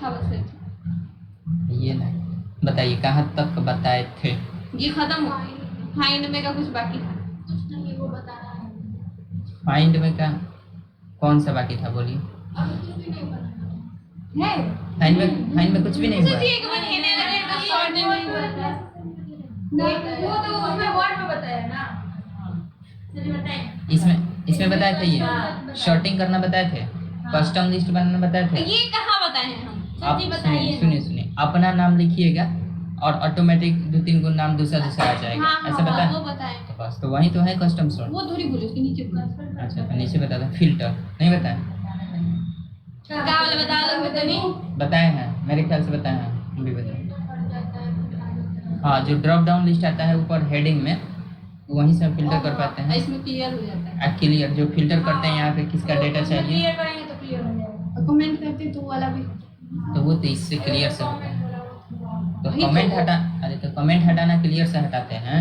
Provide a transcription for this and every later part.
था बस फिर। ये ना बताइए कहाँ तक बताए थे? ये खत्म हो फाइंड में का कुछ बाकी था? कुछ नहीं, वो बता रहा है। फाइंड में का कौन सा बाकी था बोलिए? अभी कुछ भी नहीं बना है फाइंड में कुछ भी नहीं हुआ। एक बार कहने लगे तो शॉर्ट में नहीं हुआ था वो तो उसमें वर्ड में बताया ना। चलिए बताएं। इसमें बताए थे ये शॉर्टिंग करना बताए थे, कस्टम लिस्ट बनाना बताए थे। ये कहाँ बताए हैं हम? आप जल्दी बताइए। सुनिए अपना नाम लिखिएगा और ऑटोमेटिक 2-3 गुण नाम दूसरा आ जाएगा। हाँ, ऐसा बताए वो बताए। तो बस तो वही तो है कस्टम सॉर्ट। वो थोड़ी बोले उसके नीचे अच्छा तो नीचे बता दो फिल्टर नहीं बताए? क्या वाला बता दो तो नहीं बताए हैं मेरे ख्याल से बताए हैं, हम भी बताए। हाँ जो ड्रॉप डाउन लिस्ट आता है ऊपर हेडिंग में वहीं से हम फिल्टर कर पाते हैं। इसमें क्लियर हो जाता है। क्लियर जो फिल्टर करते हैं यहाँ पे किसका डेटा चाहिए क्लियर करेंगे तो क्लियर हो जाएगा। कमेंट करते तो वाला भी तो वो तो इससे क्लियर से होता है। तो वही तो। कमेंट तो कमेंट हटाना क्लियर से हटाते हैं,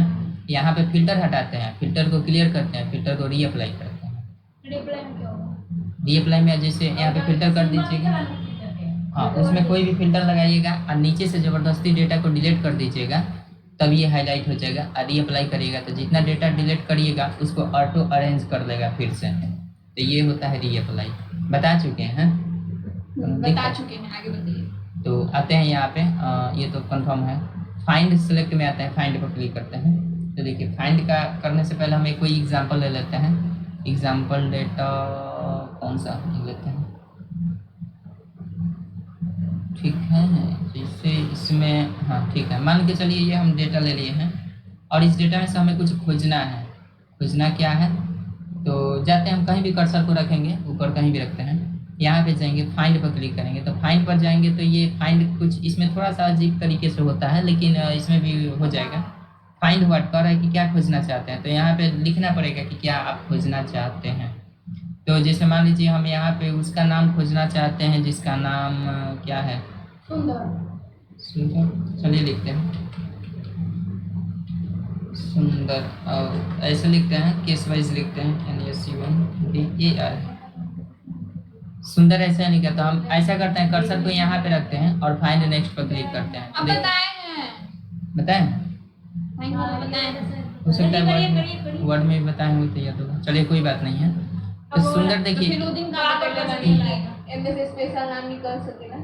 यहाँ पे फिल्टर हटाते हैं, फिल्टर को क्लियर करते हैं, फिल्टर को रीअप्लाई करते हैं। रिप्लाई में क्या होगा? रीअप्लाई में जैसे यहाँ पे फिल्टर कर दीजिएगा, हाँ उसमें कोई भी फिल्टर लगाइएगा और नीचे से ज़बरदस्ती डेटा को डिलीट कर दीजिएगा तब ये हाईलाइट हो जाएगा। और रीअप्लाई करिएगा तो जितना डेटा डिलीट करिएगा उसको ऑटो अरेंज कर देगा फिर से। तो ये होता है रीअप्लाई। बता चुके हैं? बता चुके हैं, आगे बताइए। तो आते हैं यहाँ पे ये तो कंफर्म है। फाइंड सेलेक्ट में आते हैं, फाइंड पर क्लिक करते हैं। तो देखिए फाइंड का करने से पहले हम एक कोई एग्जांपल ले लेते हैं। एग्जांपल डेटा कौन सा लेते हैं? ठीक है जैसे इसमें हाँ ठीक है, मान के चलिए ये हम डेटा ले लिए हैं और इस डेटा में से हमें कुछ खोजना है। खोजना क्या है? तो जाते हैं हम कहीं भी कर्सर को रखेंगे, ऊपर कहीं भी रखते हैं, यहाँ पे जाएंगे फाइंड पर क्लिक करेंगे। तो फाइंड पर जाएंगे तो ये फाइंड कुछ इसमें थोड़ा सा अजीब तरीके से होता है लेकिन इसमें भी हो जाएगा। फाइंड व्हाट कर रहा है कि क्या खोजना चाहते हैं, तो यहाँ पे लिखना पड़ेगा कि क्या आप खोजना चाहते हैं। तो जैसे मान लीजिए हम यहाँ पे उसका नाम खोजना चाहते हैं जिसका नाम क्या है? सुंदर। चलिए लिखते हैं सुंदर और ऐसे लिखते हैं, केस वाइज लिखते हैं NSUNDER। सुंदर ऐसा नहीं करता, हम ऐसा करते हैं कर्सर को यहाँ पे रखते हैं और फाइंड नेक्स्ट पर क्लिक करते हैं। अब बताए हैं, बताएं? बताए हो सकता है वर्ड में भी बताए हुए थे या तो चलिए कोई बात नहीं है। तो सुंदर देखिए MS स्पेशल नाम निकल सकेगा।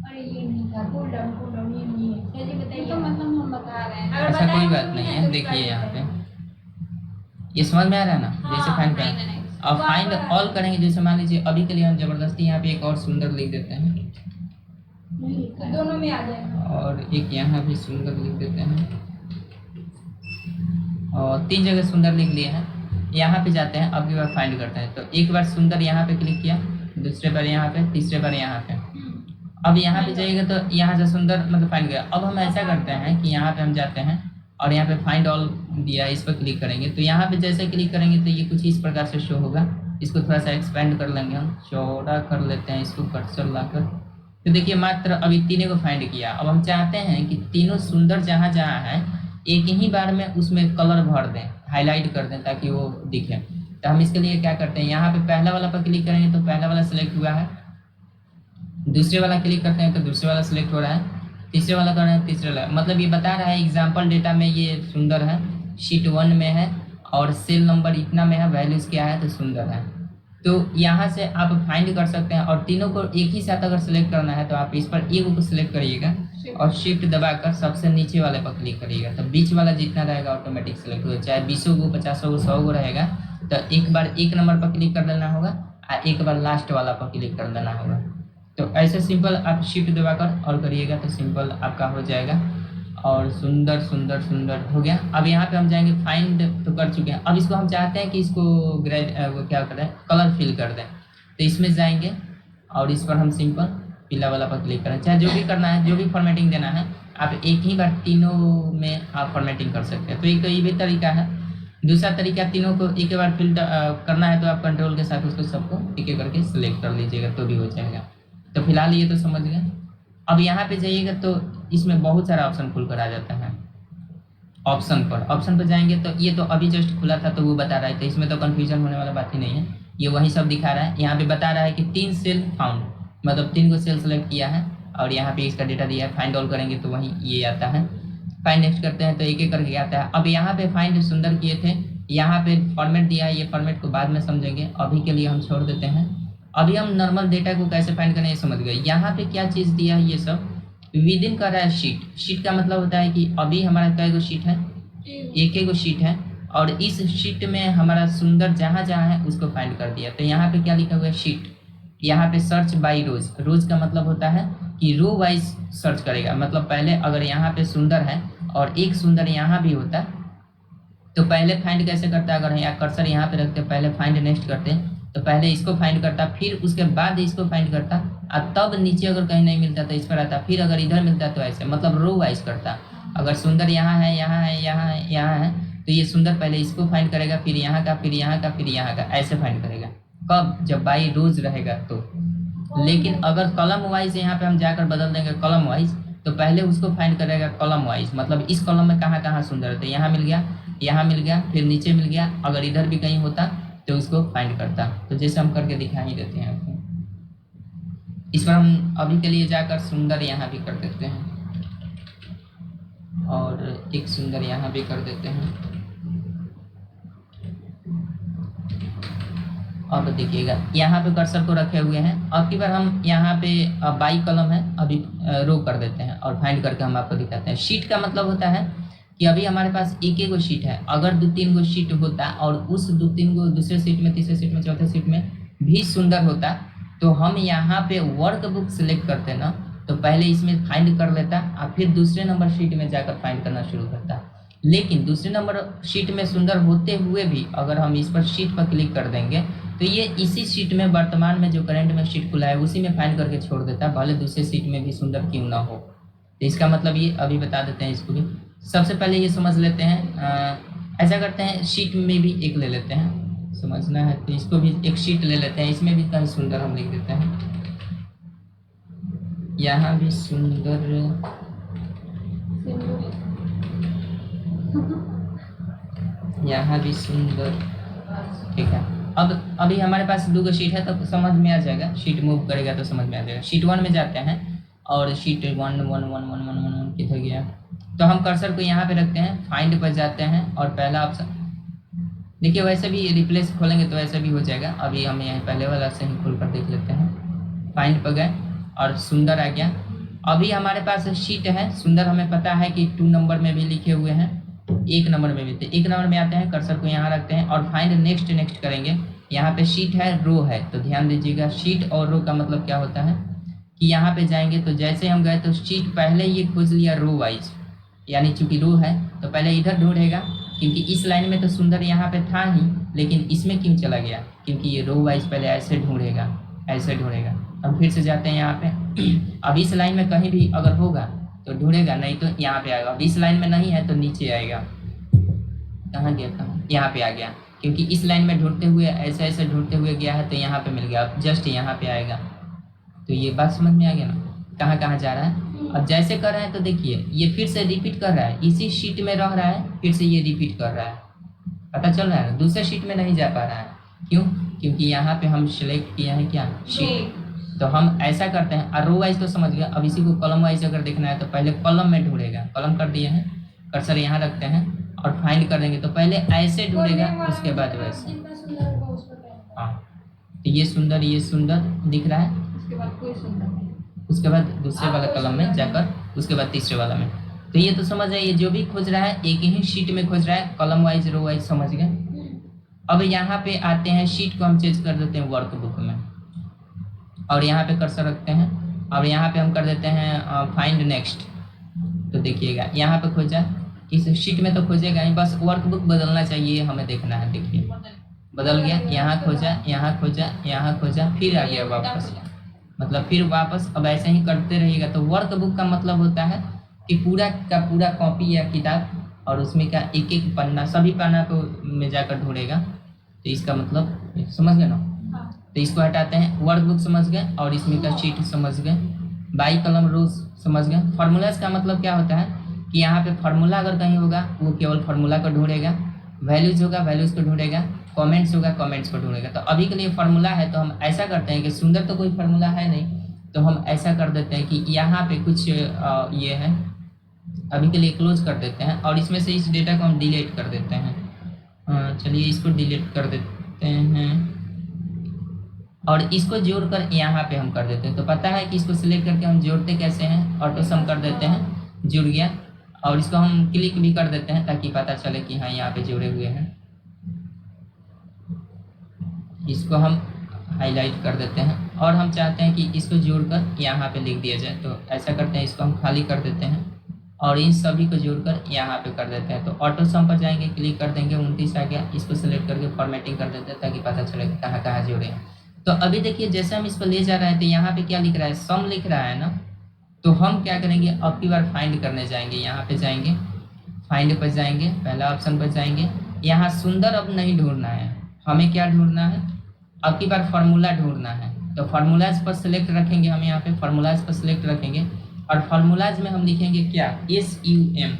अरे ये नहीं था, कूल डाउन ये नहीं है। चलिए बताइए। तो मतलब हम बता रहे हैं ऐसा कोई बात नहीं है। देखिए यहाँ पे ये समझ में आ रहा है ना? जैसे फाइंड करें और फाइंड ऑल करेंगे, जैसे मान लीजिए अभी के लिए हम जबरदस्ती यहाँ पे एक और सुंदर लिख देते हैं दोनों में आ जाएगा और एक यहाँ भी सुंदर लिख देते हैं और 3 जगह सुंदर लिख लिए हैं। यहाँ पे जाते हैं, अब की बार फाइंड करते हैं। तो एक बार सुंदर यहाँ पे क्लिक किया, दूसरे बार यहाँ पे, तीसरे बार यहाँ पे। अब यहाँ पे जाइएगा तो यहाँ से सुंदर मतलब फाइंड गया। अब हम ऐसा करते हैं कि यहाँ पे हम जाते हैं और यहाँ पे फाइंड ऑल दिया है, इस पर क्लिक करेंगे। तो यहाँ पे जैसे क्लिक करेंगे तो ये कुछ इस प्रकार से शो होगा। इसको थोड़ा सा एक्सपेंड कर लेंगे, हम चौड़ा कर लेते हैं इसको कर्सर लाकर। तो देखिए मात्र अभी तीनों को फाइंड किया। अब हम चाहते हैं कि तीनों सुंदर जहाँ जहाँ है एक ही बार में उसमें कलर भर दें, हाईलाइट कर दें ताकि वो दिखे। तो हम इसके लिए क्या करते हैं, यहाँ पे पहला वाला पर क्लिक करेंगे तो पहला वाला सिलेक्ट हुआ है, दूसरे वाला क्लिक करते हैं तो दूसरे वाला सिलेक्ट हो रहा है, तीसरे वाला कर रहे हैं तीसरे वाला। मतलब ये बता रहा है एग्जाम्पल डेटा में ये सुंदर है, शीट 1 में है और सेल नंबर इतना में है, वैल्यूज क्या है तो सुंदर है। तो यहाँ से आप फाइंड कर सकते हैं और तीनों को एक ही साथ अगर सिलेक्ट करना है तो आप इस पर एक को सिलेक्ट करिएगा और शिफ्ट दबाकर सबसे नीचे वाले पर क्लिक करिएगा। तो बीच वाला जितना रहेगा ऑटोमेटिक सिलेक्ट होगा, चाहे 20 को 50 को 100 को रहेगा। तो एक बार एक नंबर पर क्लिक कर देना होगा और एक बार लास्ट वाला पर क्लिक कर देना होगा। तो ऐसे सिंपल आप शिफ्ट दबाकर और करिएगा तो सिंपल आपका हो जाएगा और सुंदर सुंदर सुंदर हो गया। अब यहाँ पे हम जाएंगे, फाइंड तो कर चुके हैं, अब इसको हम चाहते हैं कि इसको वो क्या करें, कलर फिल कर दें। तो इसमें जाएंगे और इस पर हम सिंपल पीला वाला पर क्लिक करें, चाहे जो भी करना है, जो भी फॉर्मेटिंग देना है आप एक ही बार तीनों में आप फॉर्मेटिंग कर सकते हैं। तो एक ये भी तरीका है। दूसरा तरीका, तीनों को एक बार फिल्टर करना है तो आप कंट्रोल के साथ उसको सबको एक एक करके सिलेक्ट कर लीजिएगा तो भी हो जाएगा। तो फिलहाल ये तो समझ गए। अब यहाँ पे जाइएगा तो इसमें बहुत सारा ऑप्शन खुल कर आ जाता है। ऑप्शन पर जाएंगे तो ये तो अभी जस्ट खुला था तो वो बता रहा है, तो इसमें तो कन्फ्यूजन होने वाला बात ही नहीं है, ये वही सब दिखा रहा है। यहाँ पे बता रहा है कि 3 सेल फाउंड, मतलब 3 को सेल सेलेक्ट किया है और यहाँ पे इसका डेटा दिया है, फाइंड ऑल करेंगे तो वही ये आता है। फाइंड नेक्स्ट करते हैं तो एक एक करके आता है। अब यहाँ पे फाइंड सुंदर किए थे, यहाँ पे फॉर्मेट दिया है, ये फॉर्मेट को बाद में समझेंगे, अभी के लिए हम छोड़ देते हैं। अभी हम नॉर्मल डेटा को कैसे फाइंड करें ये समझ गए। यहाँ पे क्या चीज़ दिया है, ये सब विद इन कर रहा है शीट। शीट का मतलब होता है कि अभी हमारा कै गो शीट है, एक गो शीट है, और इस शीट में हमारा सुंदर जहाँ जहाँ है उसको फाइंड कर दिया। तो यहाँ पे क्या लिखा हुआ है, शीट। यहाँ पे सर्च बाई रोज, रोज का मतलब होता है कि रो वाइज सर्च करेगा। मतलब पहले अगर यहाँ पे सुंदर है और एक सुंदर यहाँ भी होता तो पहले फाइंड कैसे करता है, अगर यहाँ कर्सर यहाँ पे रखते पहले फाइंड नेक्स्ट करते तो पहले इसको फाइंड करता, फिर उसके बाद इसको फाइंड करता, और तब नीचे अगर कहीं नहीं मिलता तो इस पर आता, फिर अगर इधर मिलता तो ऐसे, मतलब रो वाइज करता। अगर सुंदर यहाँ है, यहाँ है, यहाँ है, यहाँ है, तो ये सुंदर पहले इसको फाइंड करेगा, फिर यहाँ का, फिर यहाँ का, फिर यहाँ का, ऐसे फाइंड करेगा। कब, जब बाई रोज रहेगा तो। लेकिन अगर कॉलम वाइज यहाँ पे हम जाकर बदल देंगे कॉलम वाइज, तो पहले उसको फाइंड करेगा कॉलम वाइज, मतलब इस कॉलम में कहाँ कहाँ सुंदर है, तो यहाँ मिल गया, यहाँ मिल गया, फिर नीचे मिल गया, अगर इधर भी कहीं होता तो उसको फाइंड करता। तो जैसे हम करके दिखा ही देते हैं आपको। इस पर हम अभी के लिए जाकर सुंदर यहाँ भी कर देते हैं और एक सुंदर यहाँ भी कर देते हैं। अब देखिएगा यहाँ पे कर्सर को रखे हुए हैं। अब की बार हम यहाँ पे बाई कॉलम है, अभी रो कर देते हैं और फाइंड करके हम आपको दिखाते हैं। शीट का मतलब होता है कि अभी हमारे पास एक गो शीट है, अगर 2-3 गो शीट होता और उस 2-3 गो दूसरे शीट में, तीसरे शीट में, चौथे शीट में भी सुंदर होता, तो हम यहाँ पे वर्क बुक सिलेक्ट करते ना, तो पहले इसमें फाइंड कर लेता और फिर दूसरे नंबर शीट में जाकर फाइंड करना शुरू करता। लेकिन दूसरे नंबर शीट में सुंदर होते हुए भी अगर हम इस पर शीट पर क्लिक कर देंगे तो ये इसी शीट में, वर्तमान में जो करंट में शीट खुला है उसी में फाइंड करके छोड़ देता, भले दूसरे शीट में भी सुंदर क्यों ना हो। तो इसका मतलब ये अभी बता देते हैं इसको भी। सबसे पहले ये समझ लेते हैं, ऐसा करते हैं शीट में भी एक ले लेते हैं, समझना है तो इसको भी एक शीट ले लेते हैं, इसमें भी कहीं सुंदर हम लिख देते हैं, यहाँ भी सुंदर, यहाँ भी सुंदर, ठीक है। अब अभी हमारे पास 2 शीट है तो समझ में आ जाएगा, शीट मूव करेगा तो समझ में आ जाएगा। शीट 1 में जाते हैं और शीट 1 किधर गया, तो हम कर्सर को यहाँ पे रखते हैं, फाइंड पर जाते हैं और पहला ऑप्शन देखिए, वैसे भी रिप्लेस खोलेंगे तो वैसे भी हो जाएगा। अभी हम यहाँ पहले वाला से ही खोल कर देख लेते हैं। फाइंड पर गए और सुंदर आ गया। अभी हमारे पास शीट है सुंदर, हमें पता है कि 2 नंबर में भी लिखे हुए हैं, 1 नंबर में भी थे। 1 नंबर में आते हैं, कर्सर को यहाँ रखते हैं और फाइंड नेक्स्ट करेंगे। यहाँ पे शीट है, रो है, तो ध्यान दीजिएगा शीट और रो का मतलब क्या होता है कि यहाँ पे जाएंगे तो जैसे हम गए तो शीट पहले ये खोज लिया रो वाइज, यानी चूंकि रो है तो पहले इधर ढूंढेगा, क्योंकि इस लाइन में तो सुंदर यहाँ पे था ही, लेकिन इसमें क्यों चला गया, क्योंकि ये रो वाइज पहले ऐसे ढूंढेगा, ऐसे ढूंढेगा। हम फिर से जाते हैं यहाँ पे, अब इस लाइन में कहीं भी अगर होगा तो ढूंढेगा, नहीं तो यहाँ पे आएगा। अब इस लाइन में नहीं है तो नीचे आएगा, कहाँ गया था, यहाँ पे आ गया, क्योंकि इस लाइन में ढूंढते हुए ऐसे ऐसे ढूंढते हुए गया है तो यहाँ पे मिल गया, अब जस्ट यहाँ पे आएगा। तो ये बात समझ में आ गया ना, कहाँ कहाँ जा रहा है। अब जैसे कर रहे हैं तो देखिए ये फिर से रिपीट कर रहा है, इसी शीट में रह रहा है, फिर से ये रिपीट कर रहा है, पता चल रहा है, दूसरे शीट में नहीं जा पा रहा है। क्यों, क्योंकि यहाँ पे हम सिलेक्ट किया है क्या, शीट। तो हम ऐसा करते हैं, और रो वाइज तो समझ गया। अब इसी को कॉलम वाइज अगर देखना है तो पहले कॉलम में ढूंढेगा, कॉलम कर दिए हैं, कर्सर यहाँ रखते हैं और फाइंड कर देंगे तो पहले ऐसे ढूंढेगा, उसके बाद वैसे। हाँ, तो ये सुंदर दिख रहा है, उसके बाद कोई सुंदर नहीं, उसके बाद दूसरे वाला कॉलम में जाकर उसके बाद तीसरे वाला में। तो ये तो समझ रहे, ये जो भी खोज रहा है एक ही शीट में खोज रहा है, कॉलम वाइज रो वाइज, समझ गए। अब यहाँ पे आते हैं, शीट को हम चेंज कर देते हैं वर्कबुक में और यहाँ पे कर्सर रखते हैं और यहाँ पे हम कर देते हैं फाइंड नेक्स्ट। तो देखिएगा यहाँ पे खोजा, इस शीट में तो खोजेगा ही, बस वर्कबुक बदलना चाहिए, हमें देखना है। देखिए बदल गया, यहाँ खोजा, यहाँ खोजा, यहाँ खोजा, फिर आ गया वापस, मतलब फिर वापस। अब ऐसे ही करते रहिएगा। तो वर्कबुक का मतलब होता है कि पूरा का पूरा कॉपी या किताब, और उसमें का एक एक पन्ना, सभी पन्ना को में जाकर ढूंढेगा। तो इसका मतलब समझ गए ना। तो इसको हटाते हैं, वर्कबुक समझ गए, और इसमें का शीट समझ गए, बाई कलम रोज समझ गए। फार्मूलाज का मतलब क्या होता है कि यहाँ पे फार्मूला अगर कहीं होगा वो केवल फार्मूला को ढूंढेगा, वैल्यूज होगा वैल्यूज को ढूंढेगा, कमेंट्स होगा कमेंट्स को ढूंढेगा। तो अभी के लिए फार्मूला है, तो हम ऐसा करते हैं कि सुंदर तो कोई फार्मूला है नहीं, तो हम ऐसा कर देते हैं कि यहाँ पे कुछ ये है, अभी के लिए क्लोज कर देते हैं और इसमें से इस डेटा को हम डिलीट कर देते हैं। चलिए इसको डिलीट कर देते हैं और इसको जोड़कर यहाँ पे हम कर देते हैं। तो पता है कि इसको सिलेक्ट करके हम जोड़ते कैसे हैं, ऑटो सम कर देते हैं, जुड़ गया। और इसको हम क्लिक भी कर देते हैं ताकि पता चले कि हाँ यहाँ पे जुड़े हुए हैं। इसको हम हाईलाइट कर देते हैं और हम चाहते हैं कि इसको जोड़कर यहाँ पे लिख दिया जाए, तो ऐसा करते हैं, इसको हम खाली कर देते हैं और इन सभी को जोड़कर यहाँ पे कर देते हैं। तो ऑटो सम पर जाएंगे, क्लिक कर देंगे, 29 आ गया। इसको सिलेक्ट करके फॉर्मेटिंग कर देते हैं ताकि पता चले कि कहाँ कहाँ जोड़े हैं। तो अभी देखिए जैसे हम इसको ले जा रहे हैं तो यहाँ पे क्या लिख रहा है, सम लिख रहा है ना। तो हम क्या करेंगे, अब की बार फाइंड करने जाएंगे, यहाँ पे जाएंगे, फाइंड पर जाएंगे, पहला ऑप्शन पर जाएंगे। यहाँ सुंदर अब नहीं ढूंढना है, हमें क्या ढूंढना है, अब की बार फार्मूला ढूंढना है। तो फार्मूलाज पर सिलेक्ट रखेंगे, हम यहाँ पे फार्मूलाज पर सिलेक्ट रखेंगे और फार्मूलाज में हम लिखेंगे क्या, SUM।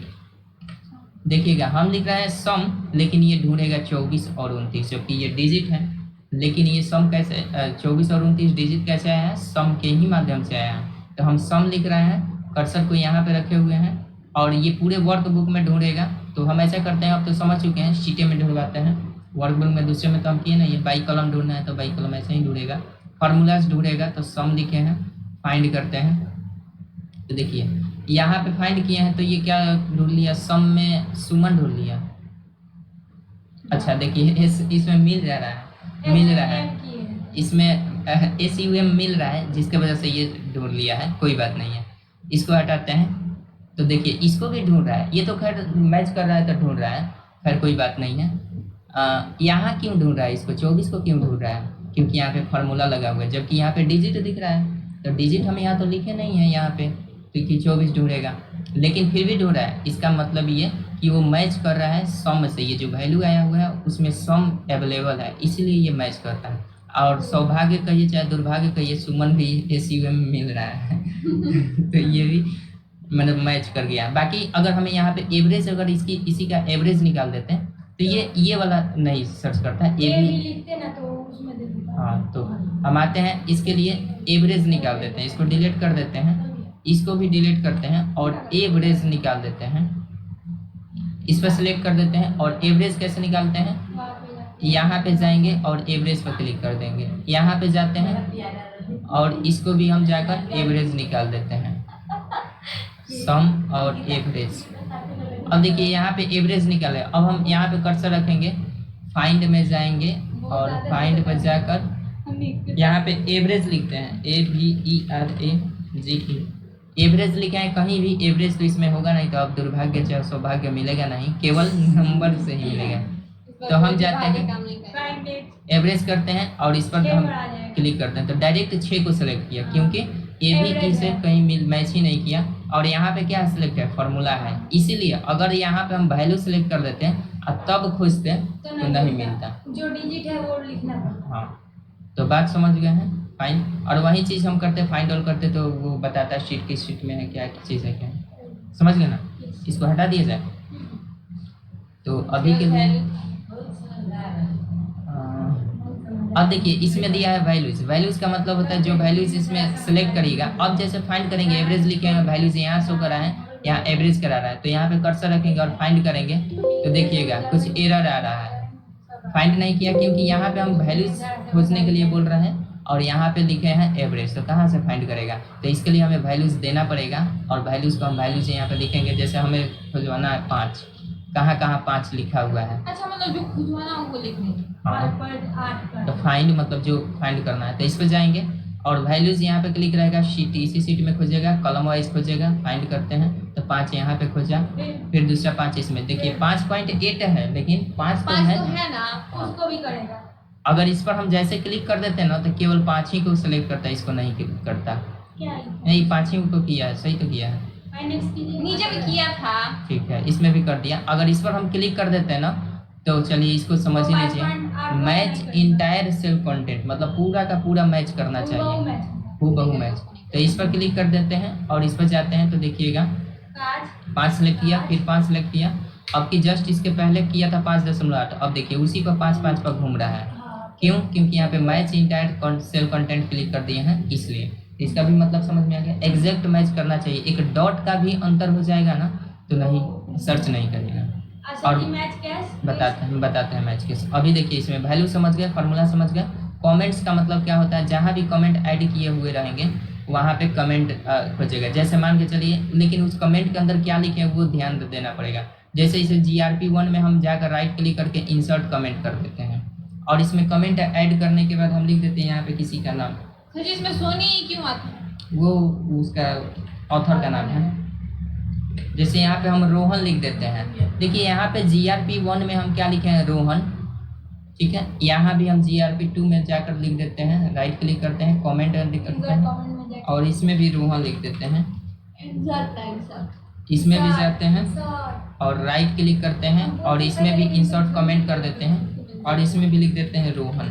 देखिएगा हम लिख रहे हैं सम, लेकिन ये ढूंढेगा 24 और 29, जबकि ये डिजिट है। लेकिन ये सम कैसे 24 और 29 डिजिट कैसे आया है, सम के ही माध्यम से आया है। तो हम सम लिख रहे हैं, कर्सर को यहाँ पे रखे हुए हैं और ये पूरे वर्कबुक में ढूंढेगा। तो हम ऐसा करते हैं, अब तो समझ चुके हैं, शीटे में ढूंढवाते हैं, वर्कबुक में दूसरे में तो हम किए ना, ये बाई कॉलम ढूंढना है तो बाई कॉलम ऐसे ही ढूंढेगा। फार्मूलाज ढूंढेगा तो सम लिखे हैं, फाइंड करते हैं। तो देखिए यहाँ पे फाइंड किए हैं तो ये क्या ढूंढ लिया, सम में सुमन ढूंढ लिया। अच्छा देखिए इसमें मिल रहा है, इसमें SUM मिल रहा है, जिसके वजह से ये ढूंढ लिया है। कोई बात नहीं है, इसको हटाते हैं। तो देखिए इसको भी ढूंढ रहा है, ये तो खैर मैच कर रहा है तो ढूंढ रहा है, खैर कोई बात नहीं है। यहाँ क्यों ढूंढ रहा है, इसको 24 को क्यों ढूंढ रहा है, क्योंकि यहाँ पे फार्मूला लगा हुआ है, जबकि यहाँ पे डिजिट दिख रहा है। तो डिजिट हम यहाँ तो लिखे नहीं है यहाँ पे, क्योंकि 24 ढूंढेगा, लेकिन फिर भी ढूंढ रहा है। इसका मतलब ये कि वो मैच कर रहा है सम से, ये जो वैल्यू आया हुआ है उसमें सम अवेलेबल है, इसीलिए ये मैच करता है। और सौभाग्य कहिए चाहे दुर्भाग्य कहिए, सुमन भी SUM मिल रहा है तो ये भी मतलब मैच कर गया। बाकी अगर हमें यहाँ पे एवरेज, अगर इसी का एवरेज निकाल देते हैं तो ये वाला नहीं सर्च करता है, ये भी लिखते ना तो उसमें दे देता। हाँ, तो हम आते हैं इसके लिए एवरेज निकाल देते हैं, इसको डिलीट कर देते हैं, इसको भी डिलीट करते हैं और एवरेज निकाल देते हैं। इस पर सिलेक्ट कर देते हैं और एवरेज कैसे निकालते हैं, यहाँ पे जाएंगे और एवरेज पर क्लिक कर देंगे, यहाँ पे जाते हैं और इसको भी हम जाकर एवरेज निकाल देते हैं, सम और एवरेज। अब देखिए यहाँ पे एवरेज निकाले। अब हम यहाँ पे कर्सर रखेंगे, फाइंड में जाएंगे और फाइंड पर जाकर यहाँ पे एवरेज लिखते हैं, AVERAGE। एवरेज लिखे हैं, कहीं भी एवरेज तो इसमें होगा नहीं, तो अब दुर्भाग्य चाहे सौभाग्य मिलेगा नहीं, केवल नंबर से ही मिलेगा। तो हम जाते हैं एवरेज करते हैं और इस पर हम क्लिक करते हैं, तो डायरेक्ट 6 को सिलेक्ट किया, क्योंकि AVE से कहीं मैच ही नहीं किया। और यहाँ पे क्या सिलेक्ट है, फार्मूला है, इसीलिए अगर यहाँ पे हम वैल्यू सिलेक्ट कर देते हैं और तब खोजते तो नहीं मिलता, जो डिजिट है वो लिखना पड़ता। हाँ, तो बात समझ गए हैं। फाइंड, और वही चीज़ हम करते, फाइंड ऑल करते तो वो बताता है शीट किस शीट में है, क्या चीज़ है, क्या समझ गए ना। इसको हटा दिया जाए। तो अभी के लिए अब देखिए इसमें दिया है वैल्यूज। वैल्यूज का मतलब होता है जो वैल्यूज इसमें सेलेक्ट करिएगा। अब जैसे फाइंड करेंगे, एवरेज लिखे हैं, वैल्यूज यहाँ शो करा है, यहाँ एवरेज करा रहा है, तो यहाँ पे कर्सर रखेंगे और फाइंड करेंगे तो देखिएगा कुछ एरर आ रहा है, फाइंड नहीं किया, क्योंकि यहाँ पे हम वैल्यूज खोजने के लिए बोल रहे हैं और यहाँ पे लिखे हैं एवरेज, तो कहाँ से फाइंड करेगा। तो इसके लिए हमें वैल्यूज देना पड़ेगा और वैल्यूज को हम वैल्यूज यहाँ पे लिखेंगे। जैसे हमें खोजवाना है 5, कहाँ कहाँ 5 लिखा हुआ है। अच्छा, मतलब जो खुजवाना हो वो लिखने। हाँ, तो फाइंड मतलब जो फाइंड करना है, तो इस पर जाएंगे और वैल्यूज यहाँ पे क्लिक रहेगा, शीट इसी शीट में खोजेगा, कॉलम वाइज खोजेगा, फाइंड करते हैं तो 5 यहाँ पे खोजा, फिर दूसरा 5 इसमें। देखिए 5.8 है, लेकिन 5 तो है ना, उसको भी करेगा। अगर इस पर हम जैसे क्लिक कर देते हैं ना तो केवल 5 ही को सिलेक्ट करता है, इसको नहीं करता। नहीं, 5 ही को किया है, सही तो किया है, नीचे भी किया था, ठीक है, इसमें भी कर दिया। अगर इस पर हम क्लिक कर देते हैं ना तो चलिए इसको समझ ही लीजिए, मैच इंटायर सेल कंटेंट, मतलब पूरा का पूरा मैच करना चाहिए, हूबहू मैच। तो इस पर क्लिक कर देते हैं और इस पर जाते हैं तो देखिएगा 5 सेलेक्ट किया, फिर 5 सेलेक्ट किया, अब की जस्ट इसके पहले किया था 5.8, अब देखिए उसी पर 5 पर घूम रहा है। क्यों? क्योंकि यहाँ पे match entire cell content click कर दिए हैं इसलिए। इसका भी मतलब समझ में आ गया। एग्जैक्ट मैच करना चाहिए, एक डॉट का भी अंतर हो जाएगा ना तो नहीं सर्च नहीं करेगा। अच्छा और जी मैच कैश बताते हैं मैच केस। अभी देखिए इसमें वैल्यू समझ गए, फार्मूला समझ गए। कमेंट्स का मतलब क्या होता है, जहाँ भी कमेंट ऐड किए हुए रहेंगे वहाँ पे कमेंट खोजेगा। जैसे मान के चलिए, लेकिन उस कमेंट के अंदर क्या लिखे हैं वो ध्यान देना पड़ेगा। जैसे इसे GRP1 में हम जाकर राइट क्लिक करके इंसर्ट कमेंट कर देते हैं और इसमें कमेंट ऐड करने के बाद हम लिख देते हैं यहाँ पे किसी का नाम। सर जी इसमें सोनी क्यों आता है? वो उसका ऑथर का नाम है। जैसे यहाँ पे हम रोहन लिख देते हैं। देखिए यहाँ पे GRP1 में हम क्या लिखे हैं, रोहन, ठीक है। यहाँ भी हम GRP2 में जाकर लिख देते हैं, राइट क्लिक करते हैं, कमेंट लिख करते हैं कमेंट में जाके और इसमें भी रोहन लिख देते हैं, इंसर्ट इसमें भी जाते हैं सर और राइट क्लिक करते हैं और इसमें भी इंसर्ट कमेंट कर देते हैं और इसमें भी लिख देते हैं रोहन।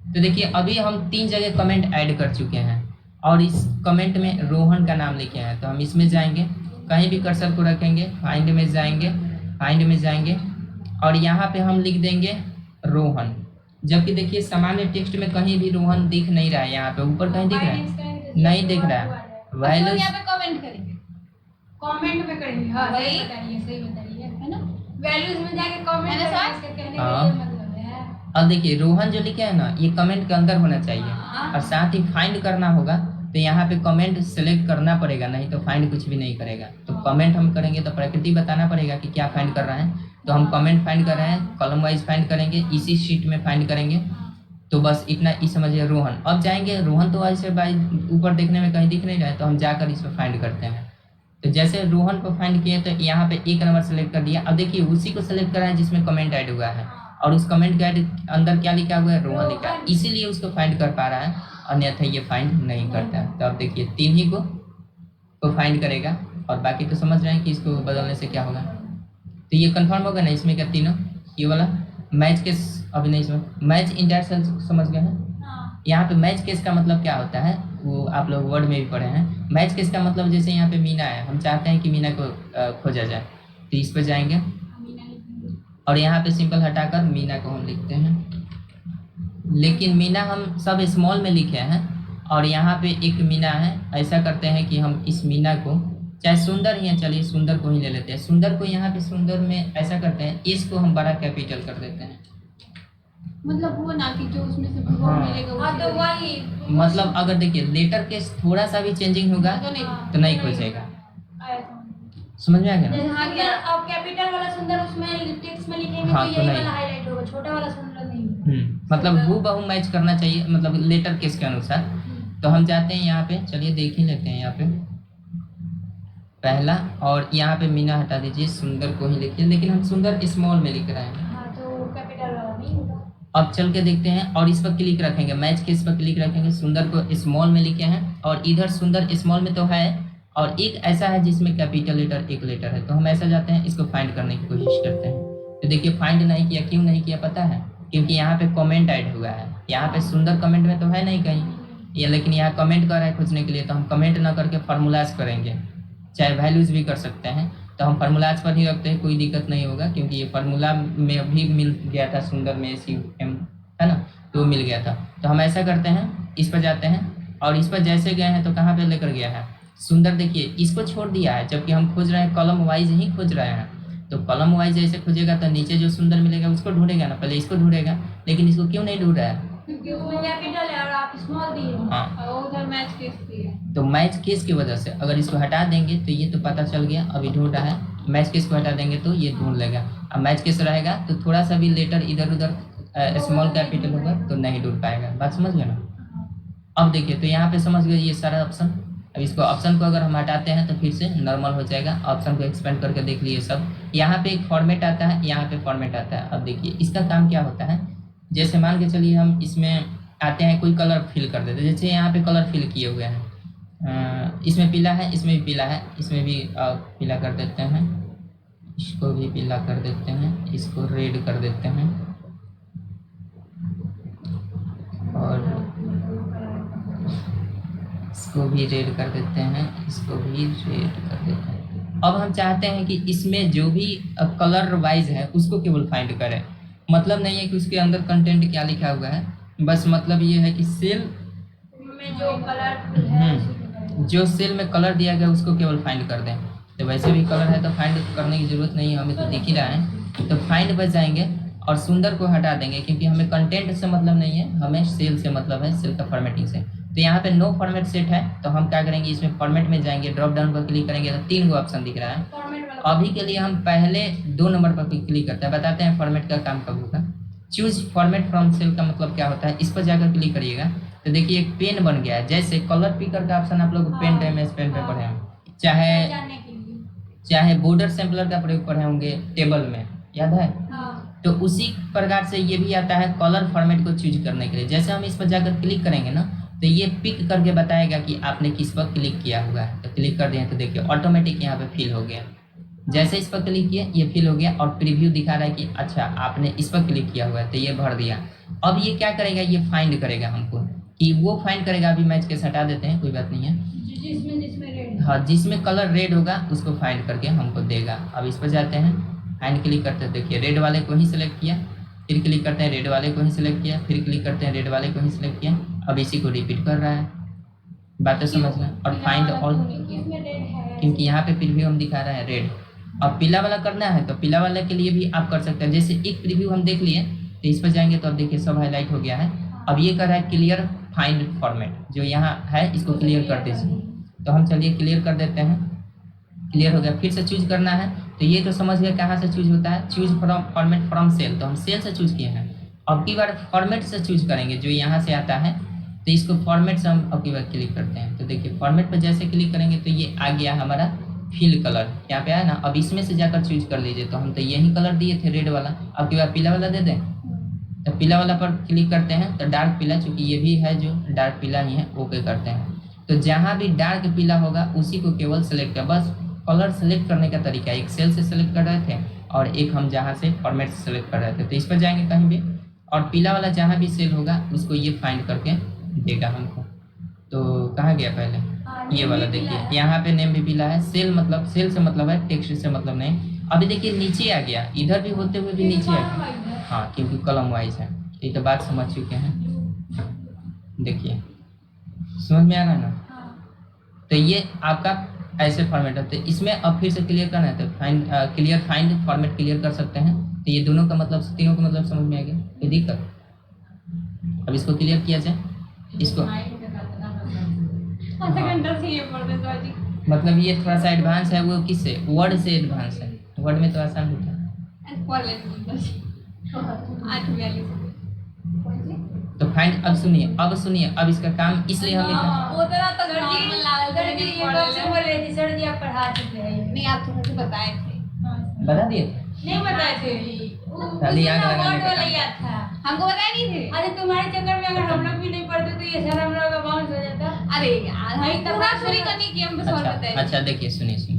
तो देखिए अभी हम 3 जगह कमेंट ऐड कर चुके हैं और इस कमेंट में रोहन का नाम लिखे हैं। तो हम इसमें जाएंगे, कहीं भी कर्सर को रखेंगे, फाइंड में जाएंगे और यहाँ पे हम लिख देंगे रोहन। जबकि देखिए सामान्य टेक्स्ट में कहीं भी रोहन दिख नहीं रहा है, यहाँ पे ऊपर कहीं दिख रहा है, नहीं दिख रहा है। वैल्यूज यहाँ पे कमेंट करेंगे, कमेंट में करेंगे। हाँ वही सही बताइए है ना। वैल्यूज में जाके कमेंट मैंने करेंगे, साथ इसका कहने हाँ। का ये मतलब है। अब देखिए रोहन जो लिखे है ना, ये कमेंट के अंदर होना चाहिए हाँ। और साथ ही फाइंड करना होगा तो यहाँ पे कमेंट सेलेक्ट करना पड़ेगा, नहीं तो फाइंड कुछ भी नहीं करेगा। तो कमेंट हम करेंगे तो प्रकृति बताना पड़ेगा कि क्या फाइंड कर रहे हैं। तो हम कमेंट फाइंड कर रहे हैं, कॉलम वाइज फाइंड करेंगे, इसी शीट में फाइंड करेंगे। तो बस इतना ही समझिए रोहन। अब जाएंगे, रोहन तो ऐसे बाई ऊपर देखने में कहीं दिख नहीं रहा है, तो हम जाकर इसमें फाइंड करते हैं। तो जैसे रोहन को फाइंड किए तो यहाँ पे 1 नंबर सेलेक्ट कर दिया। अब देखिए उसी को सेलेक्ट कर रहे हैं जिसमें कमेंट ऐड हुआ है और उस कमेंट के अंदर क्या लिखा हुआ है, रोहन लिखा है, इसीलिए उसको फाइंड कर पा रहा है, अन्यथा ये फाइंड नहीं करता है। तो अब देखिए 3 ही को फाइंड करेगा और बाकी तो समझ रहे हैं कि इसको बदलने से क्या होगा। तो ये कंफर्म होगा ना, इसमें क्या तीनों, ये वाला मैच केस अभी नहीं समझ, मैच इंटायर सेल समझ गए हैं। यहाँ पे मैच केस का मतलब क्या होता है वो आप लोग वर्ड में भी पढ़े हैं। मैच केस का मतलब जैसे यहाँ पे मीना है, हम चाहते हैं कि मीना को खोजा जाए, तो इस पर जाएंगे और यहाँ पे सिंपल हटाकर मीना को हम लिखते हैं। लेकिन मीना हम सब स्मॉल में लिखे हैं और यहाँ पे एक मीना है। ऐसा करते हैं कि हम इस मीना को, चाहे सुंदर ही है, चलिए सुंदर को ही ले लेते हैं। सुंदर को यहाँ पे सुंदर में ऐसा करते हैं, इसको हम बड़ा कैपिटल कर देते हैं। मतलब वो ना कि जो उसमें से वो हाँ। मिलेगा हाँ तो वही मतलब अगर देखिए लेटर के थोड़ा सा भी चेंजिंग होगा तो नहीं खोजेगा। समझ में आ गया ना? जैसे सुंदर अब कैपिटल वाला सुंदर उसमें टेक्स्ट में लिखेंगे हाँ, तो तो यही नहीं। वाला हाईलाइट होगा, छोटा वाला सुंदर नहीं। मतलब हूबहू मैच करना चाहिए, मतलब लेटर केस के अनुसार। तो हम जाते हैं यहाँ पे, चलिए देख ही लेते हैं यहाँ पे पहला, और यहाँ पे मीना हटा दीजिए, सुंदर को ही लिखिए, लेकिन हम सुंदर स्मॉल में लिख रहे हैं। हाँ तो कैपिटल वाला नहीं होगा। अब चल के देखते हैं और इस पर क्लिक रखेंगे, मैच केस पर क्लिक रखेंगे, सुंदर को स्मॉल में लिखे हैं और इधर सुंदर स्मॉल में तो है और एक ऐसा है जिसमें कैपिटल लेटर एक लेटर है। तो हम ऐसा जाते हैं, इसको फाइंड करने की कोशिश करते हैं। तो देखिए फाइंड नहीं किया, क्यों नहीं किया पता है? क्योंकि यहाँ पे कमेंट ऐड हुआ है। यहाँ पे सुंदर कमेंट में तो है नहीं कहीं ये, लेकिन यहाँ कमेंट कर रहा है खोजने के लिए, तो हम कमेंट ना करके फार्मूलाज करेंगे, चाहे वैल्यूज भी कर सकते हैं। तो हम फार्मूलाज पर ही रखते हैं, कोई दिक्कत नहीं होगा, क्योंकि ये फार्मूला में भी मिल गया था सुंदर में SUM है ना, तो मिल गया था। तो हम ऐसा करते हैं, इस पर जाते हैं और इस पर जैसे गए हैं तो कहाँ पे लेकर गया है सुंदर, देखिए इसको छोड़ दिया है, जबकि हम खोज रहे हैं कॉलम वाइज ही खोज रहे हैं। तो कॉलम वाइज जैसे खोजेगा तो नीचे जो सुंदर मिलेगा उसको ढूंढेगा ना, पहले इसको ढूंढेगा, लेकिन इसको क्यों नहीं ढूंढ रहा है? क्योंकि उसमें कैपिटल है और आप स्मॉल दिए हैं। हाँ, और उधर मैच केस दिया है। तो मैच केस की वजह से अगर इसको हटा देंगे तो ये तो पता चल गया अभी ढूंढ रहा है, मैच केस को हटा देंगे तो ये ढूंढ लेगा। अब मैच केस रहेगा तो थोड़ा सा भी लेटर इधर उधर स्मॉल कैपिटल होगा तो नहीं ढूंढ पाएगा। बात समझ गए ना? अब देखिए तो यहाँ पे समझ गए ये सारा ऑप्शन। अब इसको ऑप्शन को अगर हम हटाते हैं तो फिर से नॉर्मल हो जाएगा। ऑप्शन को एक्सपेंड करके देख लिए सब। यहाँ पे एक फॉर्मेट आता है, यहाँ पे फॉर्मेट आता है। अब देखिए इसका काम क्या होता है, जैसे मान के चलिए हम इसमें आते हैं, कोई कलर फिल कर देते हैं, जैसे यहाँ पे कलर फिल किए हुए हैं, इसमें पीला है, इसमें भी पीला है, इसमें भी पीला कर देते हैं, इसको भी पीला कर देते हैं, इसको रेड कर देते हैं और इसको भी रेड कर देते हैं, इसको भी रेड कर देते हैं। अब हम चाहते हैं कि इसमें जो भी कलर वाइज है उसको केवल फाइंड करें। मतलब नहीं है कि उसके अंदर कंटेंट क्या लिखा हुआ है, बस मतलब ये है कि सेल जो कलरफुल है उसी को करेंगे। जो सेल में कलर दिया गया उसको केवल फाइंड कर दें। तो वैसे भी कलर है तो फाइंड करने की जरूरत नहीं है, हमें तो दिख ही रहा है। तो फाइंड बच जाएंगे और सुंदर को हटा देंगे, क्योंकि हमें कंटेंट से मतलब नहीं है, हमें सेल से मतलब है, सेल का फॉर्मेटिंग से। तो यहाँ पे नो फॉर्मेट सेट है, तो हम क्या करेंगे, इसमें फॉर्मेट में जाएंगे, ड्रॉप डाउन पर क्लिक करेंगे तो 3 ऑप्शन दिख रहा है। फॉर्मेट वाला अभी के लिए हम पहले 2 नंबर पर क्लिक करते हैं, बताते हैं फॉर्मेट का काम कब होगा। चूज फॉर्मेट फ्रॉम सेल का मतलब क्या होता है, इस पर जाकर क्लिक करिएगा तो देखिए एक पेन बन गया है। जैसे कलर पिकर का ऑप्शन आप लोग पेन टाइम पेन पे पढ़े हैं, चाहे जानने के लिए। चाहे बॉर्डर सैम्पलर का प्रयोग पढ़े होंगे टेबल में, याद है। हाँ तो उसी प्रकार से ये भी आता है कलर फॉर्मेट को चूज करने के लिए। जैसे हम इस पर जाकर क्लिक करेंगे ना, तो ये पिक करके बताएगा कि आपने किस पर क्लिक किया हुआ है। तो क्लिक कर दिए तो देखिए ऑटोमेटिक यहाँ पे फिल हो गया। जैसे इस पर क्लिक किया ये फिल हो गया और प्रीव्यू दिखा रहा है कि अच्छा आपने इस पर क्लिक किया हुआ है, तो ये भर दिया। अब ये क्या करेगा, ये फाइंड करेगा हमको, कि वो फाइंड करेगा। अभी मैच केस हटा देते हैं, कोई बात नहीं है। जिसमें रेड। हाँ, जिसमें कलर रेड होगा उसको फाइंड करके हमको देगा। अब इस पर जाते हैं, फाइंड क्लिक करते हैं, देखिए रेड वाले को ही सिलेक्ट किया, फिर क्लिक करते हैं रेड वाले को ही सिलेक्ट किया, फिर क्लिक करते हैं रेड वाले को ही सिलेक्ट किया। अब इसी को रिपीट कर रहा है, बातें समझना। और फाइंड ऑल, इसमें रेड है क्योंकि यहाँ पे प्रीव्यू हम दिखा रहे हैं रेड। अब पीला वाला करना है तो पीला वाले के लिए भी आप कर सकते हैं। जैसे एक प्रीव्यू हम देख लिए तो इस पर जाएंगे तो अब देखिए सब हाईलाइट हो गया है। अब ये कर रहा है क्लियर फाइंड फॉर्मेट, जो यहाँ है इसको क्लियर कर दीजिए। तो हम चलिए क्लियर कर देते हैं, क्लियर हो गया। फिर से चूज करना है, तो ये तो समझ गया कहाँ से चूज होता है, choose from format from cell, तो हम सेल से चूज किए हैं। अब की बार फॉर्मेट से चूज करेंगे, जो यहाँ से आता है, तो इसको फॉर्मेट से हम अब की बार क्लिक करते हैं। तो देखिए फॉर्मेट पर जैसे क्लिक करेंगे तो ये आ गया हमारा फिल कलर, यहाँ पे आया ना। अब इसमें से जाकर चूज कर लीजिए। तो हम तो यही कलर दिए थे रेड वाला, अब की बार पीला वाला दे दें। तो पीला वाला पर क्लिक करते हैं तो डार्क पीला, चूंकि ये भी है जो डार्क पीला ही है, ओके करते हैं। तो जहाँ भी डार्क पीला होगा उसी को केवल सेलेक्ट कर, बस कलर सेलेक्ट करने का तरीका, एक सेल से सेलेक्ट कर रहे थे और एक हम जहाँ से फॉर्मेट से सेलेक्ट कर रहे थे। तो इस पर जाएंगे कहीं भी और पीला वाला जहाँ भी सेल होगा उसको ये फाइंड करके देगा हमको। तो कहाँ गया पहले, ये वाला देखिए यहाँ पे नेम भी पीला है। सेल मतलब, सेल से मतलब है, टेक्स्ट से मतलब नहीं। अभी देखिए नीचे आ गया, इधर भी होते हुए भी नीचे आ गया। हाँ, क्योंकि कलम वाइज है। ये तो बात समझ चुके हैं, देखिए समझ में आ रहा है ना। तो ये आपका ऐसे फॉर्मेट है। तो इसमें अब फिर से क्लियर करना है तो find clear find format clear कर सकते हैं। तो ये दोनों का मतलब, तीनों का मतलब समझ में आ गया, कोई दिक्कत। अब इसको क्लियर किया जाए, इसको मतलब ये थोड़ा सा एडवांस है, वो किससे, वर्ड से एडवांस है। वर्ड में तो आसान होता है। तो फाइंड, अब सुनिए, अब इसका काम इसलिए हम सर जी आप पढ़ा चुके हैं। नहीं, आप तो मुझे बताए थे। बता दिए, नहीं बताए थे, खाली याद लगाने वर्ड का वाला काम। याद था। हमको बताए नहीं थे। अरे तुम्हारे चक्कर में अगर हम लोग भी नहीं पढ़ते तो ये सर हम लोग का बाउंस हो जाता। अरे यार, नहीं, तब पूरा बात पूरी सुनो। करनी की हम बस और बताए थे। अच्छा देखिए, सुनिए।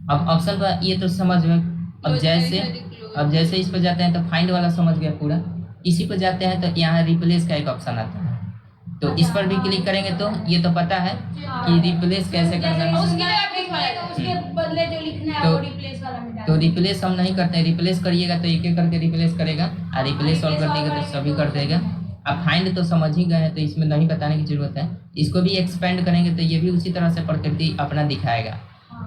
अब ऑप्शन पर ये तो समझ में, अब जैसे इस पर जाते हैं तो फाइंड वाला समझ गया पूरा। इसी पर जाते हैं तो यहाँ रिप्लेस का एक ऑप्शन आता है, तो इस पर भी क्लिक करेंगे तो ये तो पता है कि रिप्लेस कैसे करना है। उसकी जगह पे तो उसके बदले जो लिखना है वो रिप्लेस वाला में डाल। तो रिप्लेस हम नहीं करते हैं, रिप्लेस करिएगा तो एक एक करके रिप्लेस करेगा, और रिप्लेस ऑल कर देगा तो सभी कर देगा। अब फाइंड तो समझ ही गए हैं तो इसमें नहीं बताने की जरूरत है। इसको भी एक्सपेंड करेंगे तो ये भी उसी तरह से प्रकृति अपना दिखाएगा।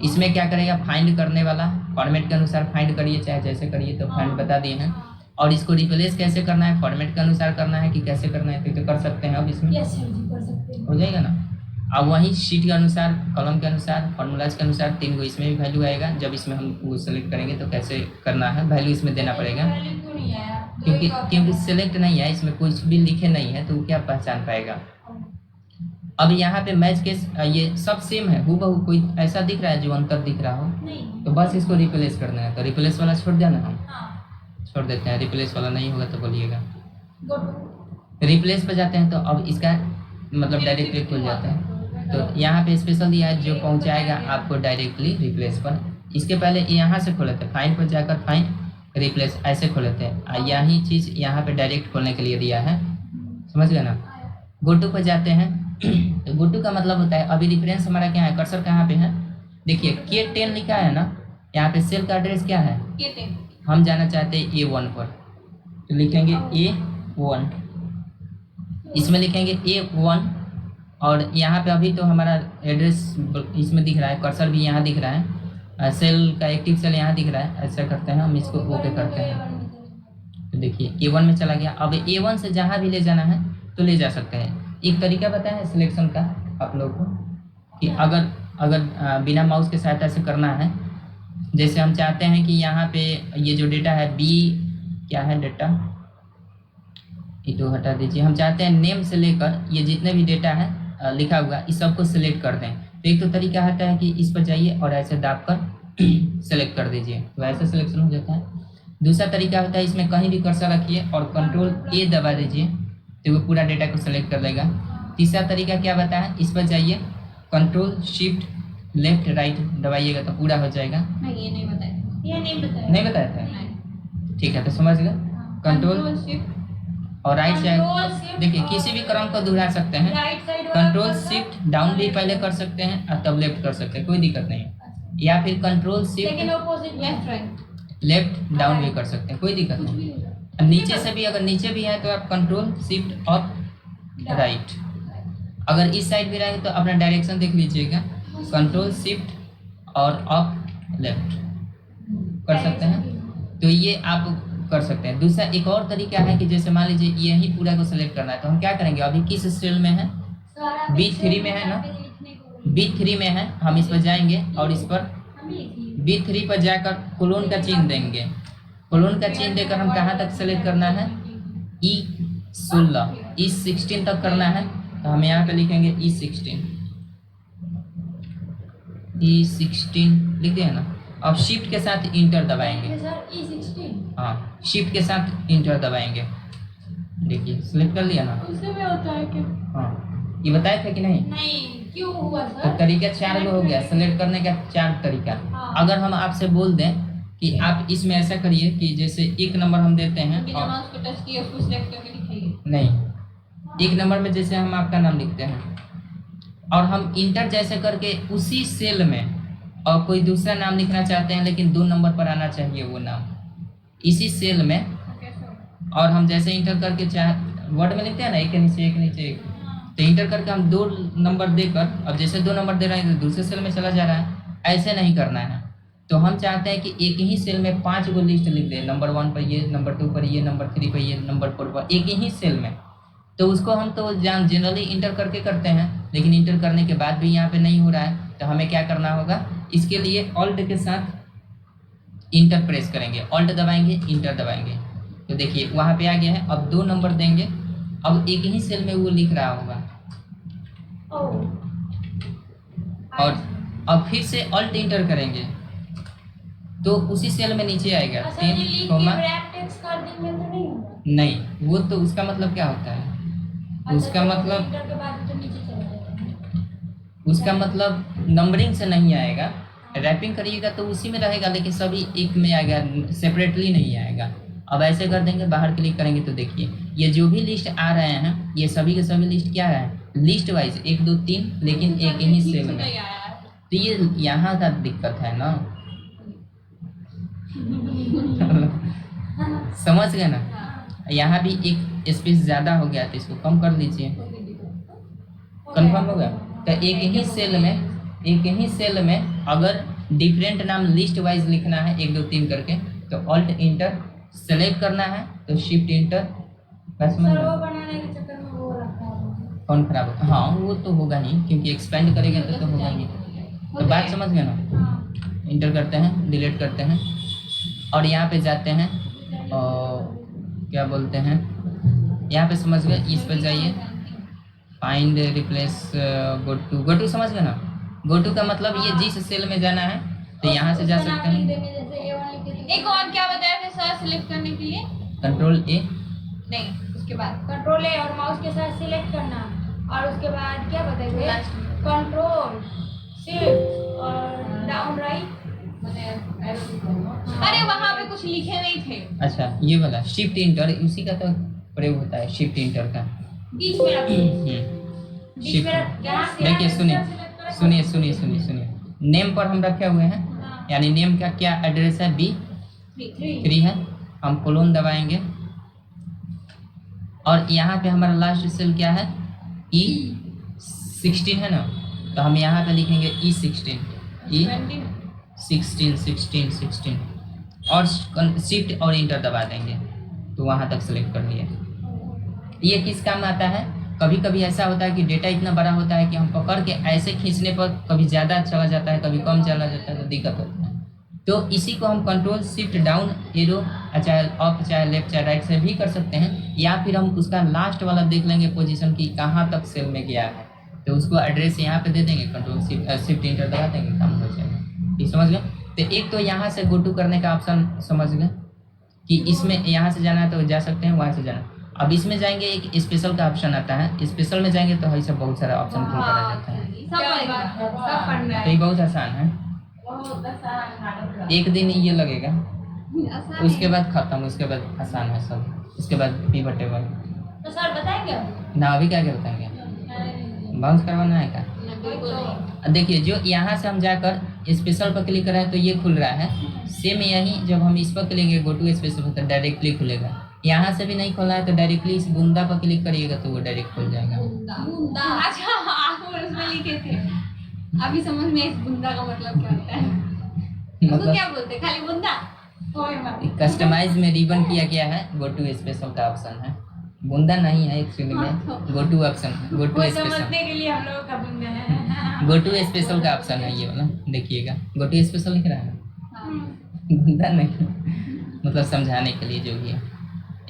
इसमें क्या करेगा, फाइंड करने वाला फॉर्मेट के अनुसार फाइंड करिए, चाहे जैसे करिए, तो फाइंड बता दिए हैं। और इसको रिप्लेस कैसे करना है, फॉर्मेट के अनुसार करना है कि कैसे करना है, तो कर सकते हैं। अब इसमें यस सर जी कर सकते हैं। हो जाएगा ना। अब वही शीट के अनुसार, कॉलम के अनुसार, फॉर्मूलाज के अनुसार 3 गो इसमें भी वैल्यू आएगा। जब इसमें हम वो सेलेक्ट करेंगे तो कैसे करना है, वैल्यू इसमें देना पड़ेगा, क्यों नहीं आया? क्योंकि सेलेक्ट नहीं है, इसमें कुछ भी लिखे नहीं है तो वो क्या पहचान पाएगा। अब यहाँ पे मैच केस ये सब सेम है, हूबहू, कोई ऐसा दिख रहा है जो अंतर दिख रहा हो, नहीं। तो बस इसको रिप्लेस करना है। तो रिप्लेस वाला छोड़ देना, हम हाँ। छोड़ देते हैं। रिप्लेस वाला नहीं होगा तो बोलिएगा। गो टू रिप्लेस पे जाते हैं तो अब इसका मतलब डायरेक्टली खुल जाता है। तो यहाँ पे स्पेशल दिया है जो पहुँचाएगा आपको डायरेक्टली रिप्लेस पर। इसके पहले यहाँ से खोले थे, फाइंड पर जाकर फाइंड रिप्लेस ऐसे खोले थे, यही चीज़ यहाँ पे डायरेक्ट खोलने के लिए दिया है, समझ गए ना। गोटू पर जाते हैं तो गोटू का मतलब होता है, अभी रेफरेंस हमारा क्या है, कर्सर कहाँ पे है, देखिए K10 लिखा है ना, यहाँ पे सेल का एड्रेस क्या है, ये थे। हम जाना चाहते हैं A1 पर, तो लिखेंगे A1, इसमें लिखेंगे A1 और यहाँ पे अभी तो हमारा एड्रेस इसमें दिख रहा है, कर्सर भी यहाँ दिख रहा है, सेल का एक्टिव सेल यहाँ दिख रहा है। ऐसा करते हैं हम, इसको ओके करते हैं। तो देखिए A1 में चला गया। अब A1 से जहाँ भी ले जाना है तो ले जा सकते हैं। एक तरीका बताया है सिलेक्शन का आप लोगों को कि अगर बिना माउस के सहायता से करना है, जैसे हम चाहते हैं कि यहाँ पे ये जो डेटा है B क्या है डेटा, ये तो हटा दीजिए। हम चाहते हैं नेम से लेकर ये जितने भी डेटा है लिखा हुआ इस सबको सिलेक्ट कर दें। तो एक तो तरीका आता है कि इस पर जाइए और ऐसे दाब कर सेलेक्ट कर दीजिए, तो ऐसे सिलेक्शन हो जाता है। दूसरा तरीका होता है इसमें कहीं भी कर्सर रखिए और कंट्रोल A दबा दीजिए तो वो पूरा डेटा को सेलेक्ट कर लेगा। तीसरा तरीका क्या बताया, इस पर जाइए, कंट्रोल शिफ्ट लेफ्ट राइट दबाइएगा तो पूरा हो जाएगा। नहीं ये नहीं बताया, ये नहीं बताया। नहीं बताया था, नहीं। ठीक है तो समझ गए। कंट्रोल शिफ्ट और राइट साइड, Control, Shift देखिए और- किसी भी क्रम को दोहरा सकते हैं। Right side control shift down भी पहले कर सकते हैं और तब लेफ्ट कर सकते हैं, कोई दिक्कत नहीं है। या फिर कंट्रोल लेकिन shift opposite left right left down भी कर सकते हैं, कोई दिक्कत नहीं। और नीचे से भी अगर नीचे भी है तो आप कंट्रोल शिफ्ट अप राइट। अगर इस साइड भी रहेंगे तो अपना डायरेक्शन देख लीजिएगा, कंट्रोल शिफ्ट और अप लेफ्ट कर सकते हैं। तो ये आप कर सकते हैं। दूसरा एक और तरीका है कि जैसे मान लीजिए यही पूरा को सिलेक्ट करना है तो हम क्या करेंगे, अभी किस सेल में है, B3 में है ना, B3 में है, हम इस पर जाएंगे और इस पर B3 पर जाकर कोलोन का चिन्ह देंगे। कोलोन का चिन्ह देकर हम कहाँ तक सेलेक्ट करना है, E16 E16 तक करना है। तो हम यहाँ पे लिखेंगे E16 लिख दिया ना। अब शिफ्ट के साथ इंटर दबाएंगे, सर E16 हाँ शिफ्ट के साथ इंटर दबाएंगे। देखिए सिलेक्ट कर लिया ना। उससे में होता है कि हाँ ये बताए थे कि नहीं। नहीं क्यों हुआ तो सर? तरीका 4 गो हो गया सिलेक्ट करने का, 4 तरीका। हाँ। अगर हम आपसे बोल दें कि आप इसमें ऐसा करिए कि जैसे एक नंबर हम देते हैं बिना और माउस को टच किए उसको सिलेक्ट करके दिखाइए। नहीं, एक नंबर में जैसे हम आपका नाम लिखते हैं और हम इंटर जैसे करके उसी सेल में और कोई दूसरा नाम लिखना चाहते हैं लेकिन 2 नंबर पर आना चाहिए वो नाम इसी सेल में, और हम जैसे इंटर करके चाहे वर्ड में लिखते हैं ना एक के नीचे एक, तो इंटर करके हम 2 नंबर देकर, अब जैसे 2 नंबर दे रहे हैं तो दूसरे सेल में चला जा रहा है, ऐसे नहीं करना है। तो हम चाहते हैं कि एक ही सेल में 5 गो लिस्ट लिख दें, नंबर 1 पर ये, नंबर 2 पर ये, नंबर 3 पर ये, नंबर 4 पर, एक ही सेल में। तो उसको हम तो जनरली इंटर करके करते हैं, लेकिन इंटर करने के बाद भी यहाँ पे नहीं हो रहा है तो हमें क्या करना होगा, इसके लिए ऑल्ट के साथ इंटर प्रेस करेंगे, ऑल्ट दबाएंगे इंटर दबाएंगे तो देखिए वहाँ पे आ गया है। अब 2 नंबर देंगे, अब एक ही सेल में वो लिख रहा होगा और अब फिर से ऑल्ट इंटर करेंगे तो उसी सेल में नीचे आएगा 10 कोमा नहीं, वो तो उसका मतलब क्या होता है, उसका मतलब उसका मतलब नंबरिंग से नहीं आएगा, रैपिंग करिएगा तो उसी में रहेगा लेकिन सभी एक में आएगा, सेपरेटली नहीं आएगा। अब ऐसे कर देंगे, बाहर क्लिक करेंगे तो देखिए ये जो भी लिस्ट आ रहे हैं ये सभी के सभी लिस्ट क्या है, लिस्ट वाइज 1 2 3 लेकिन एक ही सेल में। तो ये यहाँ का दिक्कत है ना समझ गए ना। यहाँ भी एक स्पेस ज़्यादा हो गया तो इसको कम कर लीजिए, कंफर्म हो गया। तो एक ही सेल में अगर डिफरेंट नाम लिस्ट वाइज लिखना है 1 2 3 करके तो ऑल्ट इंटर, सेलेक्ट करना है तो शिफ्ट इंटर, बस समझ सर वो गए। बनाने के चक्कर में वो रखा है। कौन खराब होगा, हाँ वो तो होगा ही क्योंकि एक्सपेंड करेगा तो होगा ही। तो बात समझ गए ना। हाँ इंटर करते हैं, डिलीट करते हैं और यहाँ पे जाते हैं और क्या बोलते हैं, यहाँ पे समझ गए, इस पर जाइए, फाइंड रिप्लेस गो टू समझ गए ना। गो टू का मतलब ये जिस सेल में जाना है तो यहाँ से जा सकते हैं। एक और क्या बताया था सर सिलेक्ट करने के लिए? कंट्रोल ए नहीं उसके बाद कंट्रोल ए और माउस के साथ सिलेक्ट करना और उसके बाद क्या बताइए, कंट्रोल शिफ्ट और डाउन राइट। अरे वहाँ पे कुछ लिखे नहीं थे, अच्छा ये वाला शिफ्ट इंटर उसी का तो प्रयोग होता है, शिफ्ट इंटर का। बीच में रखिए, बीच शिफ्ट में यहाँ से देखिए सुनिए नेम पर हम रखे हुए हैं, यानी नेम का क्या एड्रेस है, B3 है, हम कोलोन दबाएंगे और यहाँ पे हमारा लास्ट सेल क्या है, 16 है ना, तो हम यहाँ पे लिखेंगे E16 16 और शिफ्ट और इंटर दबा देंगे तो वहाँ तक सेलेक्ट कर लिए। ये किस काम आता है? कभी कभी ऐसा होता है कि डेटा इतना बड़ा होता है कि हम पकड़ के ऐसे खींचने पर कभी ज़्यादा चला जाता है, कभी कम चला जाता है, तो दिक्कत होता है। तो इसी को हम कंट्रोल शिफ्ट डाउन एरो चाहे अप चाहे लेफ्ट चाहे राइट से भी कर सकते हैं, या फिर हम उसका लास्ट वाला देख लेंगे पोजीशन की कहाँ तक सेल में गया है, तो उसको एड्रेस यहाँ पे दे देंगे, कंट्रोल शिफ्ट इंटर दबा देंगे, काम हो जाएगा। ये समझ गए? तो एक तो यहाँ से गो टू करने का ऑप्शन समझ गए कि इसमें यहाँ से जाना है तो जा सकते हैं, वहाँ से जाना। अब इसमें जाएंगे एक स्पेशल का ऑप्शन आता है, स्पेशल में जाएंगे तो है सब बहुत सारा ऑप्शन खुल कर आ जाता है। सब पढ़ना तो ये बहुत आसान है, एक दिन ये लगेगा, उसके बाद खत्म, उसके बाद आसान है सब, उसके बाद पिवट टेबल। तो सर बताएंगे अब? ना अभी क्या क्या बताएंगे, बाउंस करवाना है क्या? देखिए जो यहाँ से हम जाकर स्पेशल पर क्लिक करें तो ये खुल रहा है, सेम यही जब हम इस पर क्लिक गो टू स्पेशल पर तो डायरेक्टली खुलेगा। यहाँ से भी नहीं खोला है तो डायरेक्टली इस बुंदा पर क्लिक करिएगा तो वो डायरेक्ट खुल जाएगा। अच्छा, आप उसमें लिखे थे, अभी समझ में इस बुंदा का मतलब क्या होता है? उसको मतलब क्या बोलते हैं? खाली बुंदा? कस्टमाइज में रिबन किया गया है, गो टू स्पेशल का ऑप्शन है, बुंदा नहीं है एक्चुअली में, गो टू ऑप्शन है, गो टू स्पेशल, समझने के लिए हम लोग का बुंदा है। गो टू स्पेशल का ऑप्शन है ये वाला, देखिएगा गो टू स्पेशल लिख रहा है, बुंदा नहीं, मतलब समझाने के लिए जो भी है।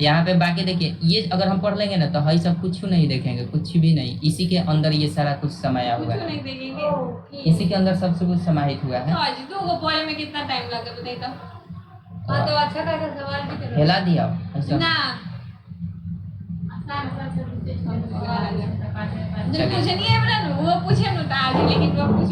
यहाँ पे बाकी देखिए ये अगर हम पढ़ लेंगे ना तो हई सब कुछ नहीं देखेंगे, कुछ भी नहीं, इसी के अंदर ये सारा कुछ समाया हुआ कुछ है, नहीं देखेंगे, इसी के अंदर सबसे कुछ समाहित हुआ है। तो आज को पढ़ने में कितना टाइम लगा बताइए तो? हाँ तो अच्छा खासा सवाल भी करो हिला दिया ऐसा। ना आसान जो पूछे नहीं है वो पूछे ना, लेकिन वो पूछ